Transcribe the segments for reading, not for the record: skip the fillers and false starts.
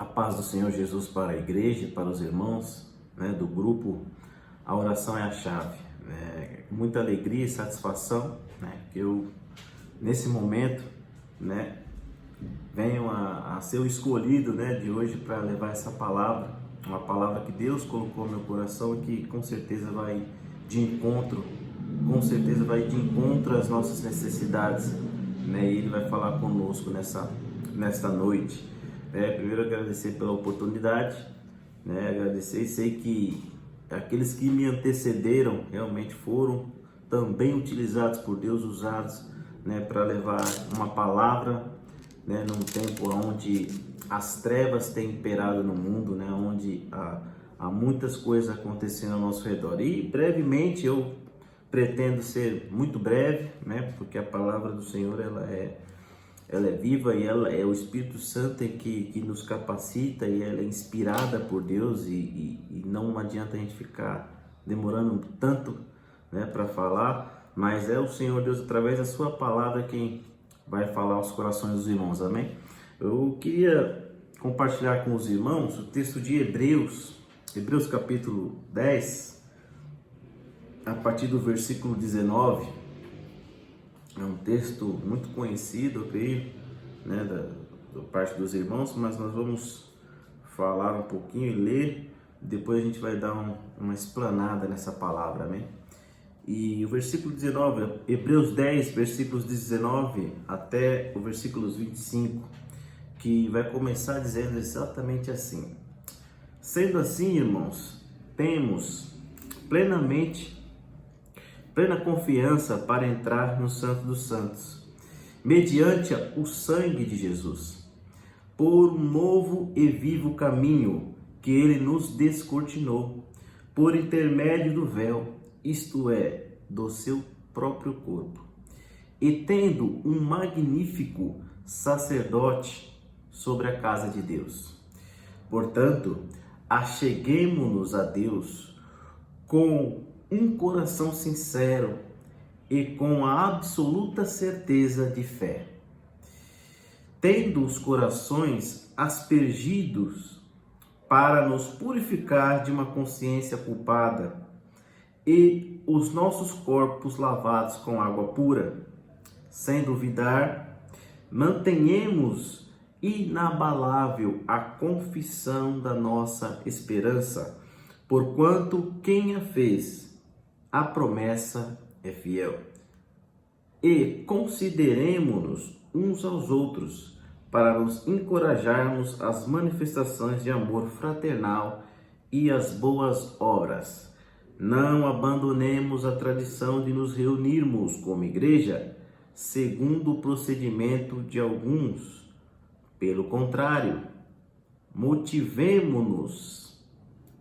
A paz do Senhor Jesus para a igreja, para os irmãos, né, do grupo A Oração é a Chave. Muita alegria e satisfação, né, que eu, nesse momento, né, venho a ser o escolhido, né, de hoje para levar essa palavra, uma palavra que Deus colocou no meu coração e que com certeza vai de encontro, às nossas necessidades, né, e Ele vai falar conosco nesta noite. Primeiro agradecer pela oportunidade, né, agradecer e sei que aqueles que me antecederam realmente foram também utilizados por Deus, usados, né, para levar uma palavra, né, num tempo onde as trevas têm imperado no mundo, né, onde há muitas coisas acontecendo ao nosso redor. E brevemente, eu pretendo ser muito breve, né, porque a palavra do Senhor ela é viva e ela é o Espírito Santo que nos capacita, e ela é inspirada por Deus, e não adianta a gente ficar demorando tanto, né, para falar, mas é o Senhor Deus, através da sua palavra, quem vai falar aos corações dos irmãos, amém? Eu queria compartilhar com os irmãos o texto de Hebreus capítulo 10, a partir do versículo 19. É um texto muito conhecido, eu creio, né, da parte dos irmãos, mas nós vamos falar um pouquinho e ler, depois a gente vai dar uma explanada nessa palavra, amém? E o versículo 19, Hebreus 10, versículos 19 até o versículos 25, que vai começar dizendo exatamente assim: sendo assim, irmãos, temos plena confiança para entrar no Santo dos Santos, mediante o sangue de Jesus, por um novo e vivo caminho que Ele nos descortinou, por intermédio do véu, isto é, do seu próprio corpo, e tendo um magnífico sacerdote sobre a casa de Deus. Portanto, acheguemo-nos a Deus com um coração sincero e com a absoluta certeza de fé, tendo os corações aspergidos para nos purificar de uma consciência culpada e os nossos corpos lavados com água pura. Sem duvidar, mantenhamos inabalável a confissão da nossa esperança, porquanto quem a fez, a promessa é fiel. E consideremo-nos uns aos outros para nos encorajarmos às manifestações de amor fraternal e às boas obras. Não abandonemos a tradição de nos reunirmos como igreja, segundo o procedimento de alguns. Pelo contrário, motivemo-nos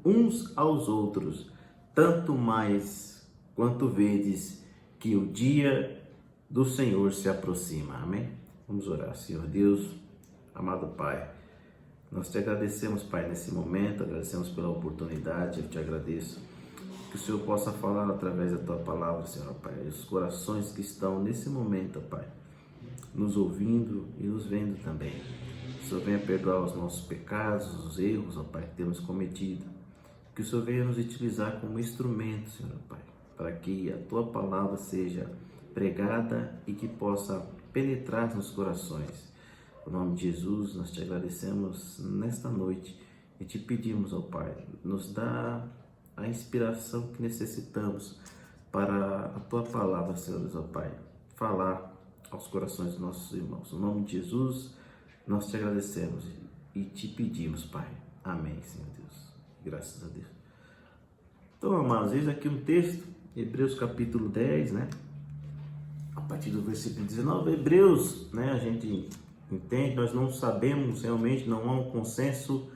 uns aos outros, tanto mais quanto vedes que o dia do Senhor se aproxima. Amém? Vamos orar. Senhor Deus, amado Pai, nós te agradecemos, Pai, nesse momento, agradecemos pela oportunidade, eu te agradeço que o Senhor possa falar através da tua palavra, Senhor Pai, os corações que estão nesse momento, Pai, nos ouvindo e nos vendo também. Que o Senhor venha perdoar os nossos pecados, os erros, ó Pai, que temos cometido. Que o Senhor venha nos utilizar como instrumento, Senhor Pai, para que a tua palavra seja pregada e que possa penetrar nos corações. Em nome de Jesus, nós te agradecemos nesta noite e te pedimos, ó Pai, nos dá a inspiração que necessitamos para a tua palavra, Senhor Deus, ó Pai, falar aos corações dos nossos irmãos. Em nome de Jesus, nós te agradecemos e te pedimos, Pai. Amém, Senhor Deus. Graças a Deus. Então, amados, eis aqui um texto, Hebreus capítulo 10, né? A partir do versículo 19. Hebreus, né? A gente entende, nós não sabemos realmente, não há um consenso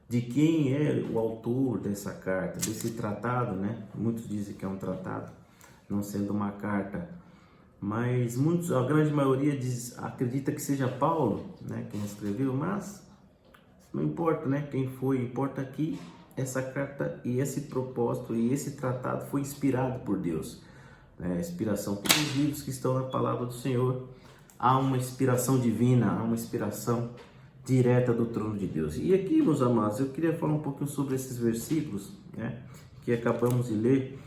de quem é o autor dessa carta, desse tratado, né? Muitos dizem que é um tratado, não sendo uma carta, mas a grande maioria acredita que seja Paulo, né? Quem escreveu, mas não importa, né? Quem foi, importa que essa carta e esse propósito e esse tratado foi inspirado por Deus, né? Inspiração, todos os livros que estão na palavra do Senhor, há uma inspiração divina, há uma inspiração direta do trono de Deus. E aqui, meus amados, eu queria falar um pouquinho sobre esses versículos, né, que acabamos de ler,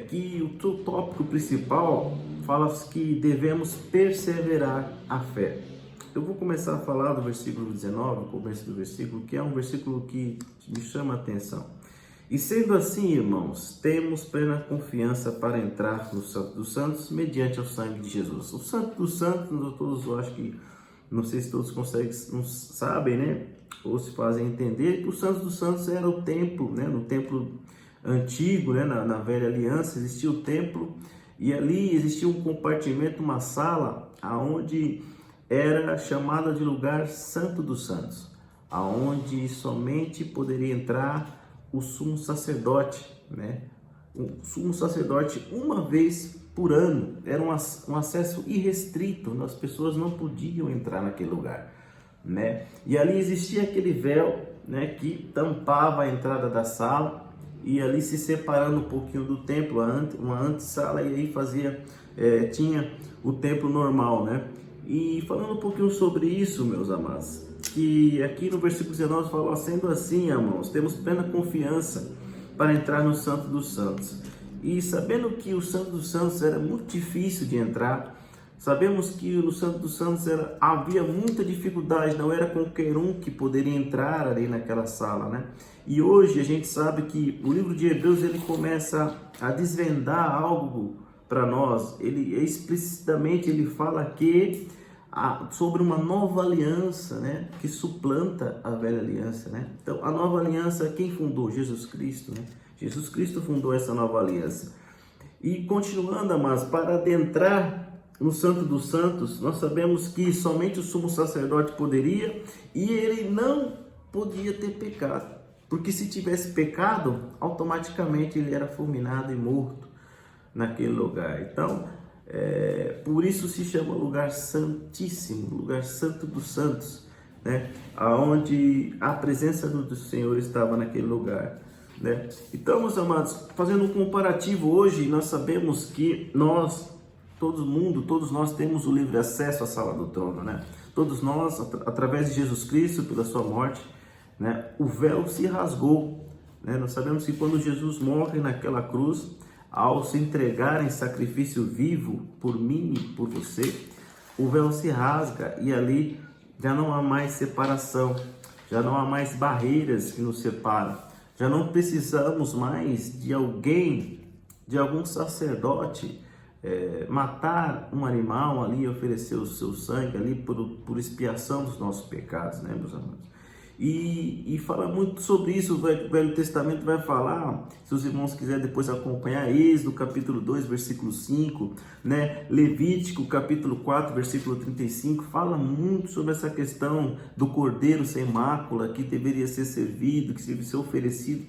que o tópico principal fala que devemos perseverar a fé. Eu vou começar a falar do versículo 19, o começo do versículo, que é um versículo que me chama a atenção. E sendo assim, irmãos, temos plena confiança para entrar no Santo dos Santos mediante o sangue de Jesus. O Santo dos Santos, todos eu acho que, não sei se todos conseguem, não sabem, né? Ou se fazem entender que o Santo dos Santos era o templo, né? No templo antigo, né? Na velha aliança existia o templo e ali existia um compartimento, uma sala, aonde era chamada de lugar Santo dos Santos, aonde somente poderia entrar o sumo sacerdote, né? O sumo sacerdote uma vez por ano, era um acesso irrestrito, as pessoas não podiam entrar naquele lugar, né? E ali existia aquele véu, né, que tampava a entrada da sala, e ali se separando um pouquinho do templo, uma antessala, e aí tinha o templo normal, né? E falando um pouquinho sobre isso, meus amados, que aqui no versículo 19 fala: sendo assim, irmãos, temos plena confiança para entrar no Santo dos Santos. E sabendo que o Santo dos Santos era muito difícil de entrar, sabemos que no Santo dos Santos havia muita dificuldade, não era qualquer um que poderia entrar ali naquela sala, né? E hoje a gente sabe que o livro de Hebreus ele começa a desvendar algo para nós. Ele explicitamente ele fala que sobre uma nova aliança, né, que suplanta a velha aliança, né? Então, a nova aliança, quem fundou? Jesus Cristo, né? Jesus Cristo fundou essa nova aliança. E continuando, mas para adentrar no Santo dos Santos, nós sabemos que somente o sumo sacerdote poderia, e ele não podia ter pecado, porque se tivesse pecado, automaticamente ele era fulminado e morto naquele lugar. Então, por isso se chama lugar santíssimo, lugar santo dos santos, né? Aonde a presença do Senhor estava naquele lugar, né? Então, meus amados, fazendo um comparativo hoje, nós sabemos que todos nós temos o livre acesso à sala do trono, né? Todos nós, através de Jesus Cristo, pela sua morte, né? O véu se rasgou, né? Nós sabemos que quando Jesus morre naquela cruz, ao se entregar em sacrifício vivo por mim e por você, o véu se rasga e ali já não há mais separação, já não há mais barreiras que nos separam, já não precisamos mais de algum sacerdote matar um animal ali, oferecer o seu sangue ali por expiação dos nossos pecados, né, meus amados? E fala muito sobre isso. O Velho Testamento vai falar, se os irmãos quiserem depois acompanhar, Êxodo capítulo 2, versículo 5, né? Levítico capítulo 4, versículo 35, fala muito sobre essa questão do cordeiro sem mácula, que deveria ser servido, que deveria ser oferecido,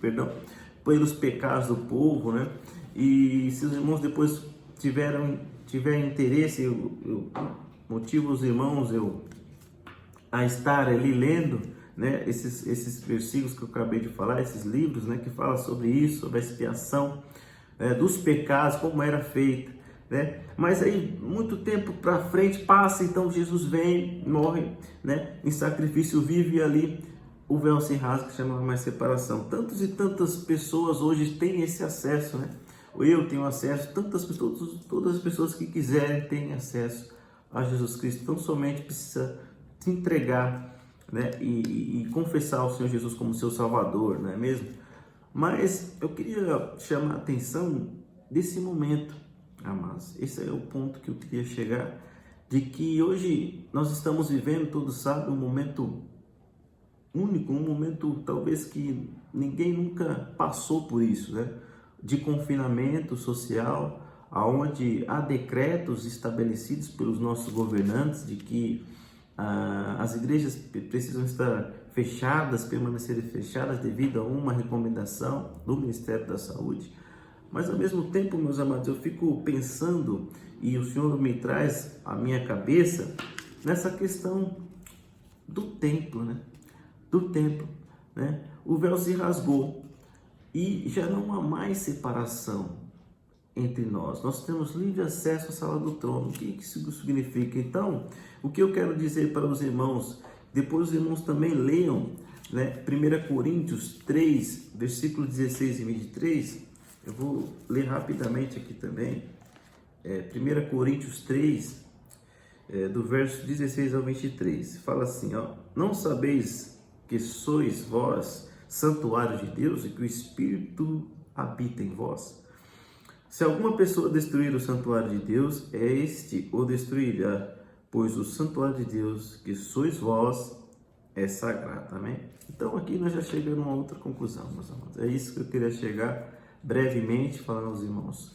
pelos pecados do povo, né? E se os irmãos depois tiverem interesse, eu motivo os irmãos a estar ali lendo, né, esses versículos que eu acabei de falar, esses livros, né, que falam sobre isso, sobre a expiação dos pecados, como era feita, né? Mas aí muito tempo para frente passa, então Jesus vem, morre, né, em sacrifício vivo, e ali o véu se rasga, que chama mais separação. Tantas e tantas pessoas hoje têm esse acesso, né? Eu tenho acesso, todas as pessoas que quiserem têm acesso a Jesus Cristo. Então somente precisa se entregar, né, e confessar o Senhor Jesus como seu Salvador, não é mesmo? Mas eu queria chamar a atenção desse momento, amados. Esse é o ponto que eu queria chegar, de que hoje nós estamos vivendo, todos sabem, um momento único, um momento talvez que ninguém nunca passou por isso, né? De confinamento social, aonde há decretos estabelecidos pelos nossos governantes de que as igrejas precisam estar fechadas, permanecerem fechadas devido a uma recomendação do Ministério da Saúde. Mas ao mesmo tempo, meus amados, eu fico pensando, e o Senhor me traz à minha cabeça, nessa questão do templo, né? Do templo, né? O véu se rasgou e já não há mais separação entre nós. Nós temos livre acesso à sala do trono. O que isso significa? Então, o que eu quero dizer para os irmãos, Depois os irmãos também leiam, né, 1 Coríntios 3, versículo 16 e 23. Eu vou ler rapidamente aqui também. 1 Coríntios 3, do verso 16 ao 23. Fala assim, ó: não sabeis que sois vós santuário de Deus e que o Espírito habita em vós? Se alguma pessoa destruir o santuário de Deus, este o destruirá, pois o santuário de Deus, que sois vós, é sagrado. Amém? Então aqui nós já chegamos a uma outra conclusão, meus amados. É isso que eu queria chegar brevemente, falando aos irmãos.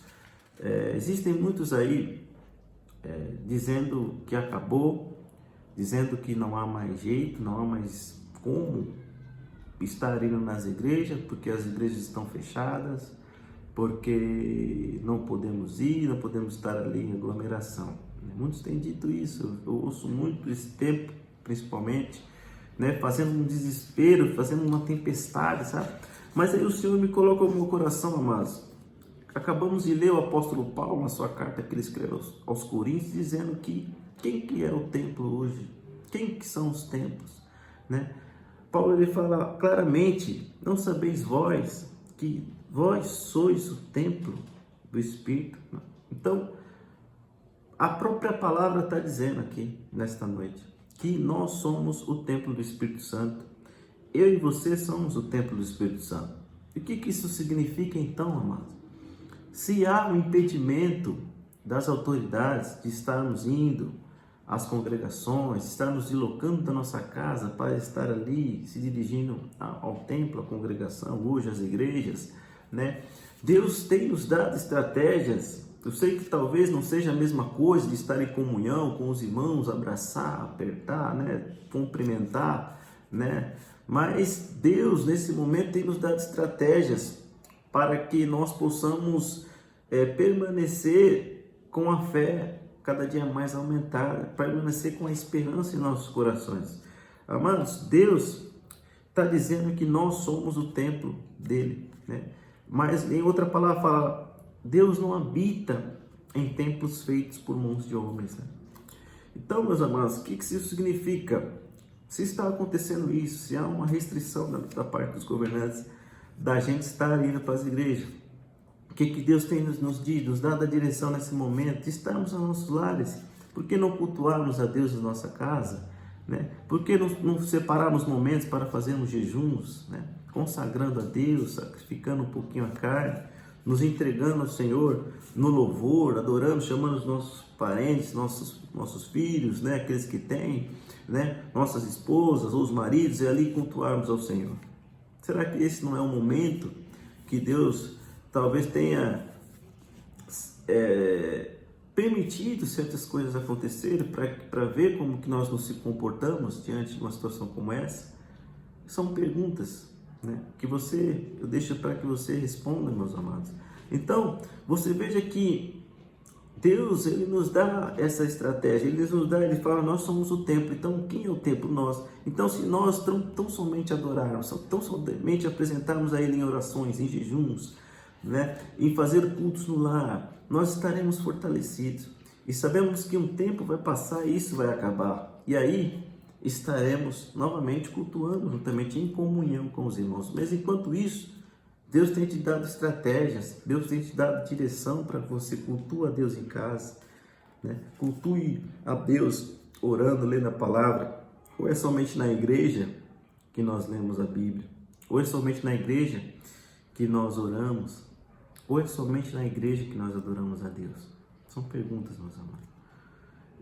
Existem muitos aí dizendo que acabou, dizendo que não há mais jeito, não há mais como estar indo nas igrejas, porque as igrejas estão fechadas, porque não podemos ir, não podemos estar ali em aglomeração. Muitos têm dito isso, eu ouço muito esse tempo, principalmente, né, fazendo um desespero, fazendo uma tempestade, sabe? Mas aí o Senhor me coloca no meu coração, amados. Acabamos de ler o apóstolo Paulo na sua carta que ele escreveu aos Coríntios, dizendo que quem que é o templo hoje? Quem que são os templos, né? Paulo ele fala claramente: não sabeis vós que vós sois o templo do Espírito? Então, a própria palavra está dizendo aqui, nesta noite, que nós somos o templo do Espírito Santo. Eu e você somos o templo do Espírito Santo. E o que isso significa então, amados? Se há um impedimento das autoridades de estarmos indo às congregações, estarmos deslocando da nossa casa para estar ali, se dirigindo ao templo, à congregação, hoje às igrejas, né? Deus tem nos dado estratégias. Eu sei que talvez não seja a mesma coisa de estar em comunhão com os irmãos, abraçar, apertar, né? Cumprimentar, né? Mas Deus nesse momento tem nos dado estratégias para que nós possamos permanecer com a fé cada dia mais aumentada, permanecer com a esperança em nossos corações. Amados, Deus está dizendo que nós somos o templo dele, né? Mas em outra palavra fala: Deus não habita em templos feitos por mãos de homens, né? Então, meus amados, o que isso significa? Se está acontecendo isso, se há uma restrição da parte dos governantes da gente estar indo para as igrejas, o que Deus tem nos dito, nos dado a direção nesse momento? Estarmos nos nossos lares. Por que não cultuarmos a Deus na nossa casa, né? Por que não separarmos momentos para fazermos jejuns, né? Consagrando a Deus, sacrificando um pouquinho a carne, nos entregando ao Senhor no louvor, adorando, chamando os nossos parentes, nossos filhos, né? Aqueles que têm, né? Nossas esposas ou os maridos, e ali cultuarmos ao Senhor. Será que esse não é um momento que Deus talvez tenha permitido certas coisas acontecerem para ver como que nós nos comportamos diante de uma situação como essa? São perguntas, né, que eu deixo para que você responda, meus amados. Então, você veja que Deus, ele nos dá essa estratégia, ele fala: nós somos o templo. Então, quem é o templo? Nós. Então, se nós tão somente adorarmos, tão somente apresentarmos a Ele em orações, em jejuns, né, em fazer cultos no lar, nós estaremos fortalecidos. E sabemos que um tempo vai passar e isso vai acabar. E aí, estaremos novamente cultuando, juntamente em comunhão com os irmãos. Mas enquanto isso, Deus tem te dado estratégias, Deus tem te dado direção para que você cultue a Deus em casa, né? Cultue a Deus orando, lendo a palavra. Ou é somente na igreja que nós lemos a Bíblia? Ou é somente na igreja que nós oramos? Ou é somente na igreja que nós adoramos a Deus? São perguntas, meus amados.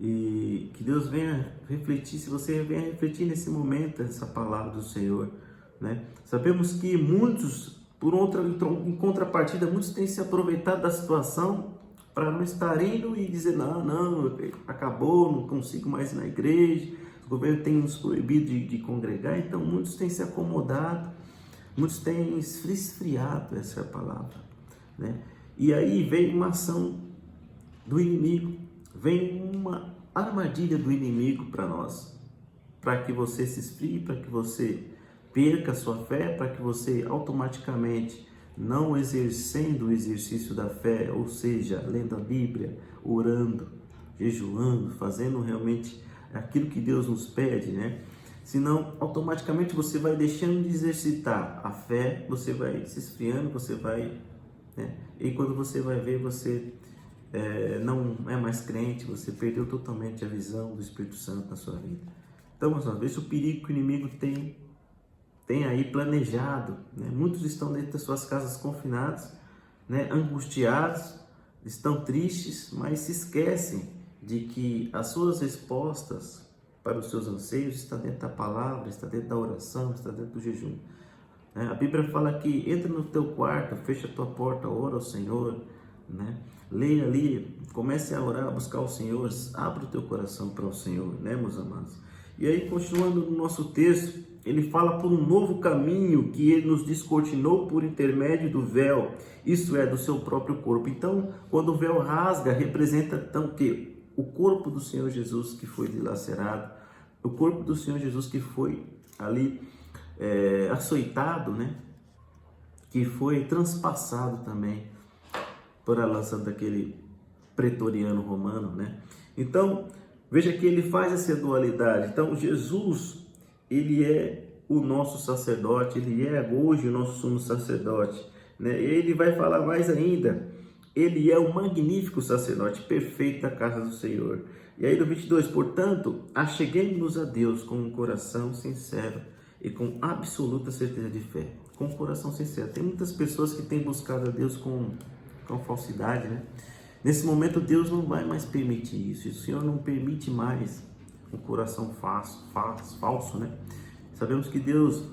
E que Deus venha refletir, se você venha refletir nesse momento essa palavra do Senhor, né? Sabemos que muitos, em contrapartida, muitos têm se aproveitado da situação para não estar indo e dizer: não, acabou, não consigo mais ir na igreja, o governo tem nos proibido de congregar. Então muitos têm se acomodado, muitos têm esfriado, essa é a palavra, né? E aí vem uma ação do inimigo, vem uma armadilha do inimigo para nós, para que você se esfrie, para que você perca a sua fé, para que você automaticamente, não exercendo o exercício da fé, ou seja, lendo a Bíblia, orando, jejuando, fazendo realmente aquilo que Deus nos pede, né? Senão, automaticamente você vai deixando de exercitar a fé, você vai se esfriando, você vai, né? E quando você vai ver, você não é mais crente, você perdeu totalmente a visão do Espírito Santo na sua vida. Então, mais uma vez, o perigo que o inimigo tem aí planejado, né? Muitos estão dentro das suas casas confinados, né? Angustiados, estão tristes, mas se esquecem de que as suas respostas para os seus anseios está dentro da palavra, está dentro da oração, está dentro do jejum. A Bíblia fala que entra no teu quarto, fecha a tua porta, ora ao Senhor, né? Leia ali, comece a orar, a buscar o Senhor, abre o teu coração para o Senhor, né, meus amados? E aí, continuando no nosso texto, ele fala por um novo caminho que ele nos descortinou por intermédio do véu, isso é, do seu próprio corpo. Então, quando o véu rasga, representa então que o corpo do Senhor Jesus que foi dilacerado, o corpo do Senhor Jesus que foi ali açoitado, né? Que foi transpassado também por a lança daquele pretoriano romano, né? Então, veja que ele faz essa dualidade. Então, Jesus, ele é o nosso sacerdote, ele é hoje o nosso sumo sacerdote, né? Ele vai falar mais ainda, ele é o magnífico sacerdote, perfeito da casa do Senhor. E aí no 22, portanto, acheguemos-nos a Deus com um coração sincero e com absoluta certeza de fé. Com coração sincero. Tem muitas pessoas que têm buscado a Deus com falsidade, né? Nesse momento Deus não vai mais permitir isso. O Senhor não permite mais um coração falso, né? Sabemos que Deus,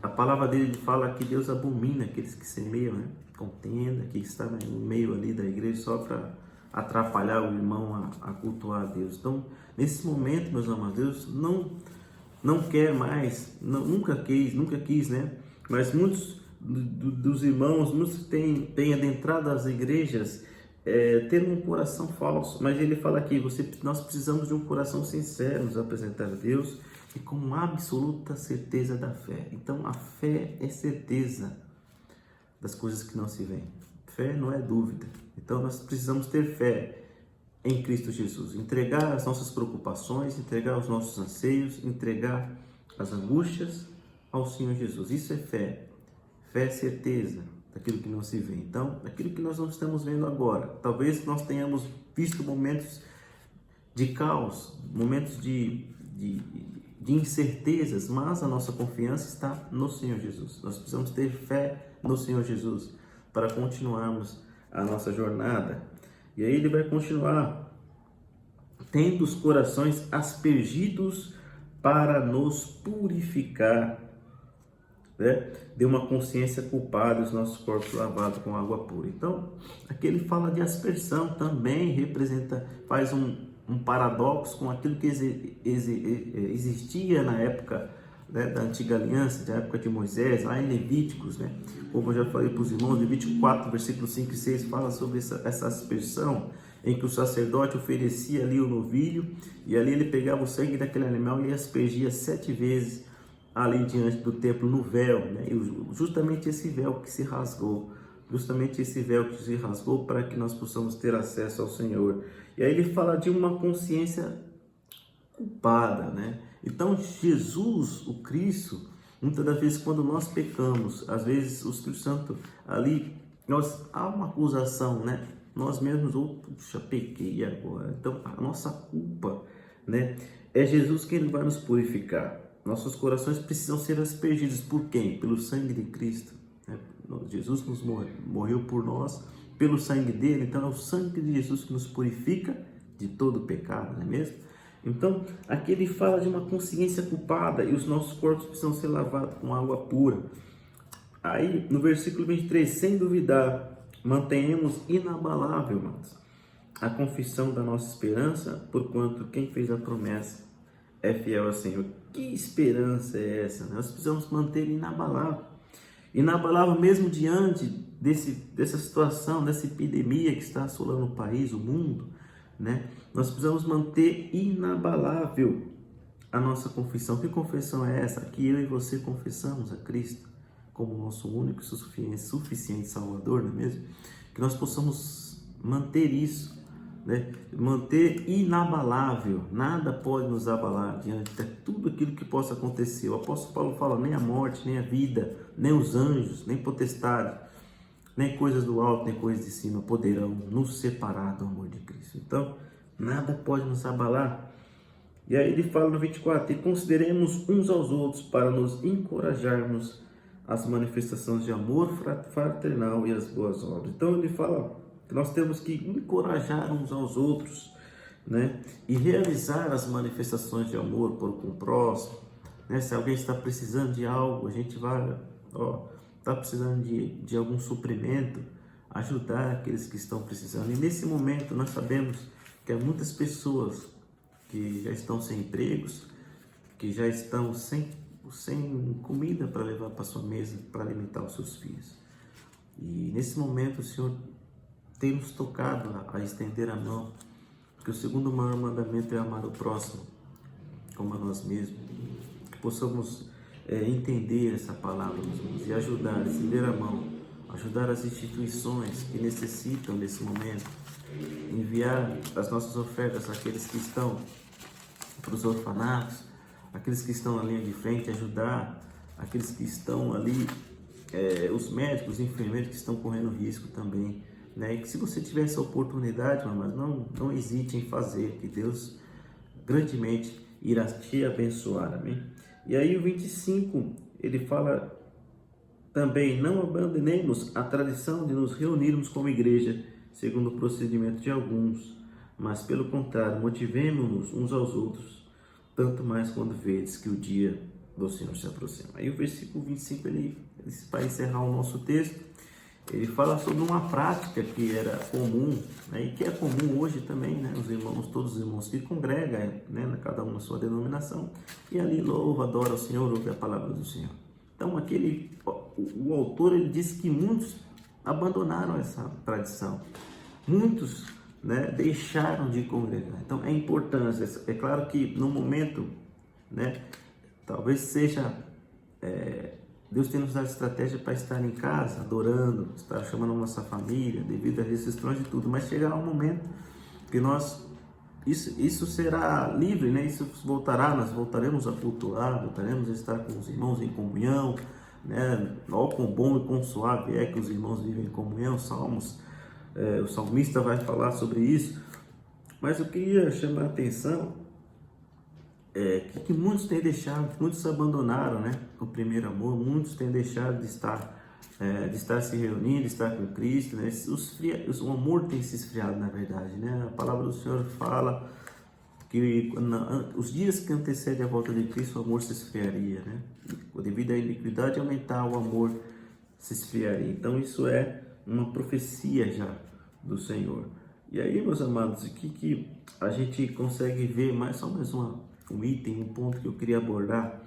a palavra dele fala que Deus abomina aqueles que semeiam, né? Contenda, que está no meio ali da igreja só para atrapalhar o irmão a cultuar a Deus. Então, nesse momento, meus amados, Deus não quer mais, nunca quis, né? Mas muitos dos irmãos, muitos têm adentrado as igrejas tendo um coração falso. Mas ele fala aqui, nós precisamos de um coração sincero, nos apresentar a Deus e com absoluta certeza da fé. Então, a fé é certeza das coisas que não se veem. Fé não é dúvida. Então, nós precisamos ter fé em Cristo Jesus, entregar as nossas preocupações, entregar os nossos anseios, entregar as angústias ao Senhor Jesus. Isso é fé. Fé é certeza daquilo que não se vê. Então, aquilo que nós não estamos vendo agora, talvez nós tenhamos visto momentos de caos, momentos de incertezas, mas a nossa confiança está no Senhor Jesus. Nós precisamos ter fé no Senhor Jesus para continuarmos a nossa jornada. E aí ele vai continuar, tendo os corações aspergidos para nos purificar, né? De uma consciência culpada, os nossos corpos lavados com água pura. Então, aqui ele fala de aspersão, também faz um paradoxo com aquilo que existia na época, né, da antiga aliança, da época de Moisés, lá em Levíticos, né? Como eu já falei para os irmãos, Levítico 4, versículos 5 e 6 fala sobre essa aspersão, em que o sacerdote oferecia ali o novilho, e ali ele pegava o sangue daquele animal e aspergia 7 vezes ali diante do templo no véu, né? E justamente esse véu que se rasgou, para que nós possamos ter acesso ao Senhor. E aí ele fala de uma consciência culpada, né? Então Jesus, o Cristo, muitas das vezes quando nós pecamos, às vezes o Espírito Santo ali, há uma acusação, né? Nós mesmos, puxa, pequei agora. Então a nossa culpa, né? É Jesus quem vai nos purificar. Nossos corações precisam ser aspergidos por quem? Pelo sangue de Cristo, né? Jesus nos morreu por nós, pelo sangue dele. Então é o sangue de Jesus que nos purifica de todo pecado, não é mesmo? Então aqui ele fala de uma consciência culpada e os nossos corpos precisam ser lavados com água pura. Aí no versículo 23, sem duvidar, mantenhamos inabalável, irmãos, a confissão da nossa esperança, porquanto quem fez a promessa é fiel ao Senhor. Que esperança é essa? Nós precisamos manter inabalável. Inabalável mesmo diante dessa situação, dessa epidemia que está assolando o país, o mundo, né? Nós precisamos manter inabalável a nossa confissão. Que confissão é essa? Que eu e você confessamos a Cristo como nosso único e suficiente Salvador, não é mesmo? Que nós possamos manter isso né? Manter inabalável, nada pode nos abalar diante de tudo aquilo que possa acontecer. O apóstolo Paulo fala: nem a morte, nem a vida, nem os anjos, nem potestade, nem coisas do alto, nem coisas de cima poderão nos separar do amor de Cristo. Então, nada pode nos abalar. E aí ele fala no 24: e consideremos uns aos outros para nos encorajarmos as manifestações de amor fraternal e as boas obras. Então ele fala que nós temos que encorajar uns aos outros, né? E realizar as manifestações de amor com o próximo, né? Se alguém está precisando de algo, a gente vai, está precisando de algum suprimento, ajudar aqueles que estão precisando. E nesse momento nós sabemos que há muitas pessoas que já estão sem empregos, que já estão sem comida para levar para sua mesa, para alimentar os seus filhos. E nesse momento o Senhor tem nos tocado a estender a mão, porque o segundo maior mandamento é amar o próximo como a nós mesmos. Que possamos entender essa palavra, meus irmãos, e ajudar, estender a mão, ajudar as instituições que necessitam nesse momento, enviar as nossas ofertas àqueles que estão para os orfanatos, aqueles que estão na linha de frente, ajudar aqueles que estão ali, os médicos, os enfermeiros que estão correndo risco também, né? E que se você tiver essa oportunidade, mas não hesite em fazer, que Deus grandemente irá te abençoar, amém? E aí o 25, ele fala também: não abandonemos a tradição de nos reunirmos como igreja, segundo o procedimento de alguns, mas pelo contrário, motivemo-nos uns aos outros, tanto mais quando vedes que o dia do Senhor se aproxima. Aí o versículo 25, ele para encerrar o nosso texto, ele fala sobre uma prática que era comum, né, e que é comum hoje também, né, os irmãos, todos os irmãos que congregam, né, cada um na sua denominação, e ali louva, adora o Senhor, ouve a palavra do Senhor. Então o autor, ele diz que muitos abandonaram essa tradição, muitos, né, deixaram de congregar. Então é importante, é claro que no momento, né, talvez seja Deus tem nos dado estratégia para estar em casa adorando, estar chamando a nossa família devido às restrições de tudo, mas chegará um momento que isso será livre, né? Isso voltará, nós voltaremos a cultuar, voltaremos a estar com os irmãos em comunhão, né? Ó, quão bom e quão suave é que os irmãos vivem em comunhão. O salmista vai falar sobre isso, mas eu queria chamar a atenção que muitos têm deixado, muitos abandonaram, né, o primeiro amor, muitos têm deixado de estar se reunindo, de estar com Cristo, né? O amor tem se esfriado, na verdade, né? A palavra do Senhor fala que os dias que antecedem a volta de Cristo, o amor se esfriaria, né? Devido à iniquidade aumentar, o amor se esfriaria. Então isso é uma profecia já do Senhor. E aí, meus amados, o que a gente consegue ver só mais um item, um ponto que eu queria abordar,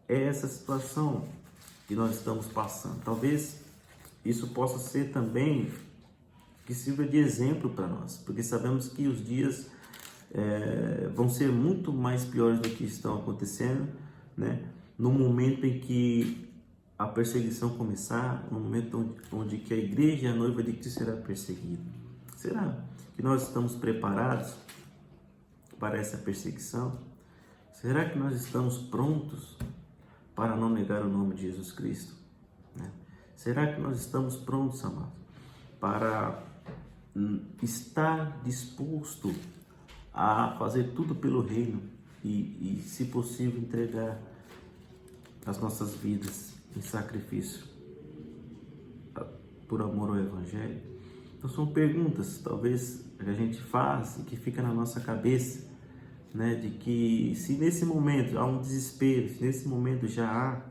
é essa situação que nós estamos passando. Talvez isso possa ser também que sirva de exemplo para nós, porque sabemos que os dias vão ser muito mais piores do que estão acontecendo, né? No momento em que a perseguição começar, no momento onde que a igreja e a noiva de Cristo será perseguida. Será que nós estamos preparados para essa perseguição? Será que nós estamos prontos para não negar o nome de Jesus Cristo, né? Será que nós estamos prontos, amados, para estar disposto a fazer tudo pelo reino e se possível, entregar as nossas vidas em sacrifício por amor ao Evangelho? Então são perguntas, talvez, que a gente faz e que fica na nossa cabeça, né, de que se nesse momento há um desespero, se nesse momento já há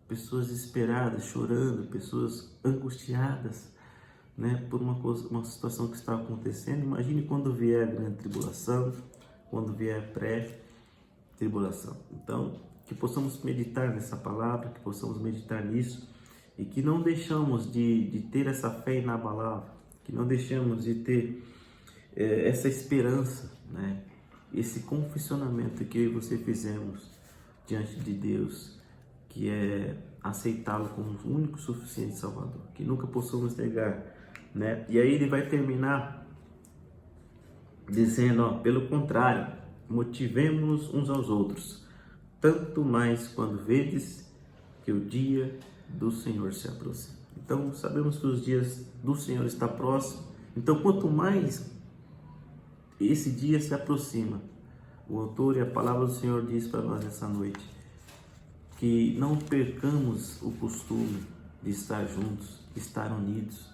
pessoas desesperadas, chorando, pessoas angustiadas, né, por uma situação que está acontecendo, imagine quando vier a grande tribulação, quando vier a pré-tribulação. Então, que possamos meditar nessa palavra, que possamos meditar nisso, e que não deixamos de ter essa fé inabalável, que não deixamos de ter essa esperança, né? Esse confessionamento que eu e você fizemos diante de Deus, que é aceitá-lo como o único suficiente Salvador, que nunca possamos negar, né? E aí ele vai terminar dizendo, ó, pelo contrário, motivemo-nos uns aos outros, tanto mais quando vedes que o dia do Senhor se aproxima. Então, sabemos que os dias do Senhor está próximo. Então, quanto mais esse dia se aproxima, o autor e a palavra do Senhor diz para nós nessa noite que não percamos o costume de estar juntos, de estar unidos,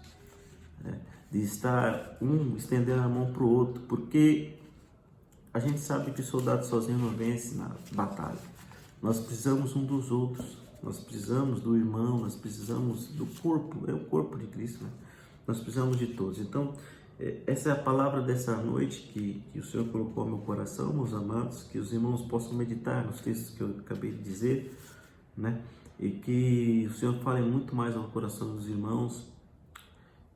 né? De estar estendendo a mão para o outro, porque a gente sabe que o soldado sozinho não vence na batalha. Nós precisamos um dos outros, nós precisamos do irmão, nós precisamos do corpo, é o corpo de Cristo, né? Nós precisamos de todos. Então, essa é a palavra dessa noite que o Senhor colocou no meu coração, meus amados, que os irmãos possam meditar nos textos que eu acabei de dizer, né? E que o Senhor fale muito mais ao coração dos irmãos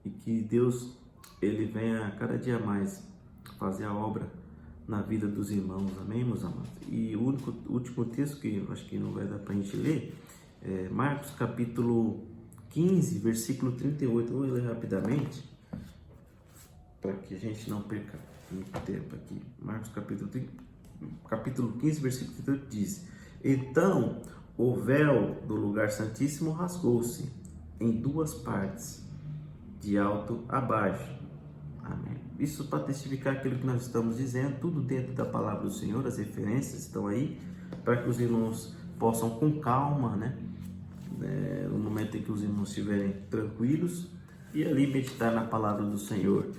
e que Deus, Ele venha cada dia mais fazer a obra na vida dos irmãos, amém, meus amados? E o último texto que eu acho que não vai dar para a gente ler é Marcos capítulo 15, versículo 38. Eu vou ler rapidamente para que a gente não perca muito tempo aqui. Marcos capítulo 15, versículo 38 diz: Então o véu do lugar santíssimo rasgou-se em duas partes, de alto a baixo. Amém. Isso para testificar aquilo que nós estamos dizendo, tudo dentro da palavra do Senhor, as referências estão aí, para que os irmãos possam com calma, né? No momento em que os irmãos estiverem tranquilos, e ali meditar na palavra do Senhor,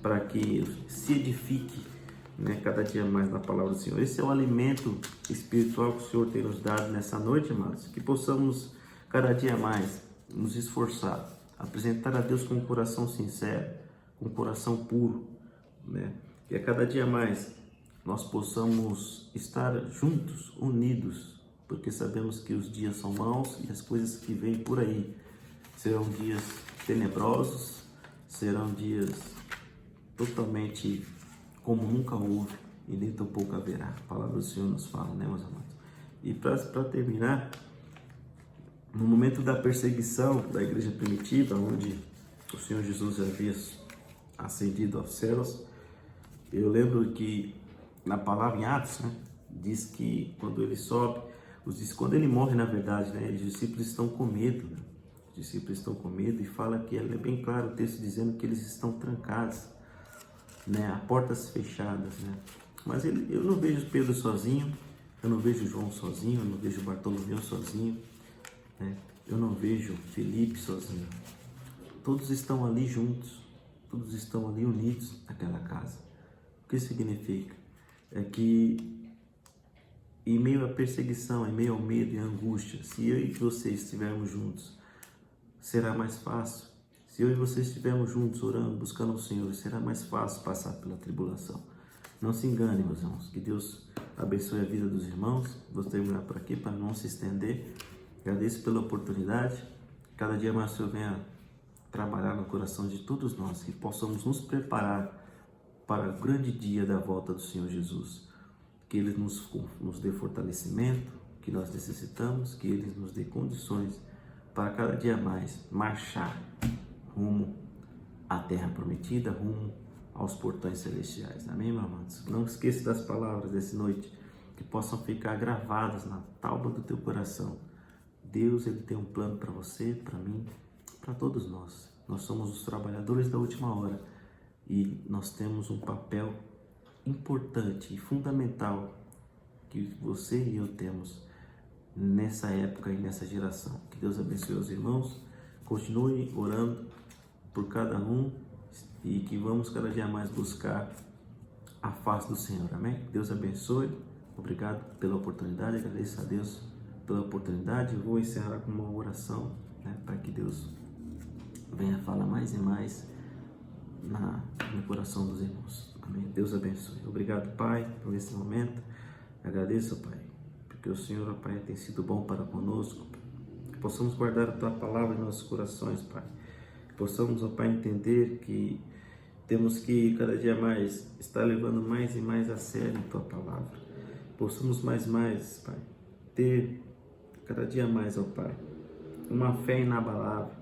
para que se edifique, né, cada dia mais na palavra do Senhor. Esse é o alimento espiritual que o Senhor tem nos dado nessa noite, amados, que possamos cada dia mais nos esforçar, apresentar a Deus com um coração sincero, com um coração puro, né? Que a cada dia mais nós possamos estar juntos, unidos, porque sabemos que os dias são maus e as coisas que vêm por aí serão dias tenebrosos, serão dias totalmente como nunca houve e nem tão pouco haverá. A palavra do Senhor nos fala, né, meus amados? E para terminar, no momento da perseguição da igreja primitiva, onde o Senhor Jesus havia ascendido aos céus, eu lembro que na palavra em Atos, né, diz que quando ele sobe, quando ele morre, na verdade, né, os discípulos estão com medo, né? Os discípulos estão com medo, e fala que é bem claro o texto dizendo que eles estão trancados, né, a portas fechadas, né? Mas eu não vejo Pedro sozinho, eu não vejo João sozinho, eu não vejo Bartolomeu sozinho, né? Eu não vejo Felipe sozinho. Todos estão ali juntos, todos estão ali unidos naquela casa. O que significa? É que em meio à perseguição, em meio ao medo e à angústia, se eu e você estivermos juntos, será mais fácil. Se eu e você estivermos juntos orando, buscando o Senhor, será mais fácil passar pela tribulação. Não se engane, meus irmãos. Que Deus abençoe a vida dos irmãos. Vou terminar por aqui para não se estender. Agradeço pela oportunidade. Cada dia mais o Senhor venha trabalhar no coração de todos nós, que possamos nos preparar para o grande dia da volta do Senhor Jesus. Que Ele nos dê fortalecimento que nós necessitamos, que Ele nos dê condições para cada dia mais marchar rumo à terra prometida, rumo aos portões celestiais. Amém, meus amados? Não esqueça das palavras dessa noite, que possam ficar gravadas na tábua do teu coração. Deus, Ele tem um plano para você, para mim, para todos nós. Nós somos os trabalhadores da última hora e nós temos um papel importante e fundamental que você e eu temos nessa época e nessa geração. Que Deus abençoe os irmãos, continue orando por cada um e que vamos cada dia mais buscar a face do Senhor, amém? Deus abençoe, obrigado pela oportunidade, agradeço a Deus pela oportunidade. Eu vou encerrar com uma oração, né, para que Deus venha falar mais e mais no coração dos irmãos, amém? Deus abençoe. Obrigado, Pai, por esse momento. Agradeço, Pai, porque o Senhor, Pai, tem sido bom para conosco, Pai. Que possamos guardar a Tua palavra em nossos corações, Pai. Que possamos, ó Pai, entender que temos que cada dia mais estar levando mais e mais a sério a Tua palavra. Possamos mais, Pai, ter cada dia mais, ó Pai, uma fé inabalável.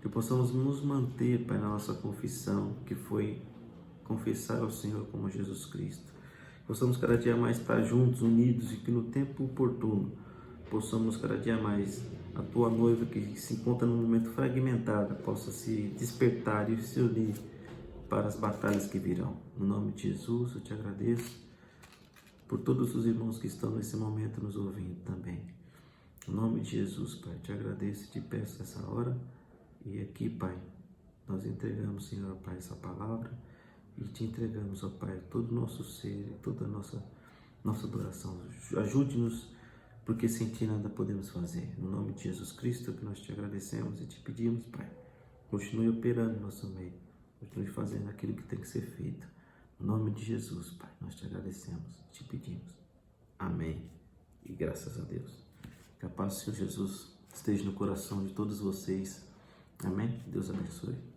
Que possamos nos manter, Pai, na nossa confissão, que foi confessar ao Senhor como Jesus Cristo. Possamos cada dia mais estar juntos, unidos, e que no tempo oportuno possamos cada dia mais, a tua noiva que se encontra num momento fragmentada, possa se despertar e se unir para as batalhas que virão. No nome de Jesus, eu te agradeço por todos os irmãos que estão nesse momento nos ouvindo também. No nome de Jesus, Pai, te agradeço e te peço essa hora. E aqui, Pai, nós entregamos, Senhor, Pai, essa palavra e te entregamos, ó Pai, todo o nosso ser, toda a nossa adoração. Ajude-nos, porque sem ti nada podemos fazer. No nome de Jesus Cristo, que nós te agradecemos e te pedimos, Pai, continue operando no nosso meio, continue fazendo aquilo que tem que ser feito. No nome de Jesus, Pai, nós te agradecemos e te pedimos. Amém. E graças a Deus. Que a paz do Senhor Jesus esteja no coração de todos vocês. Amém. Deus abençoe.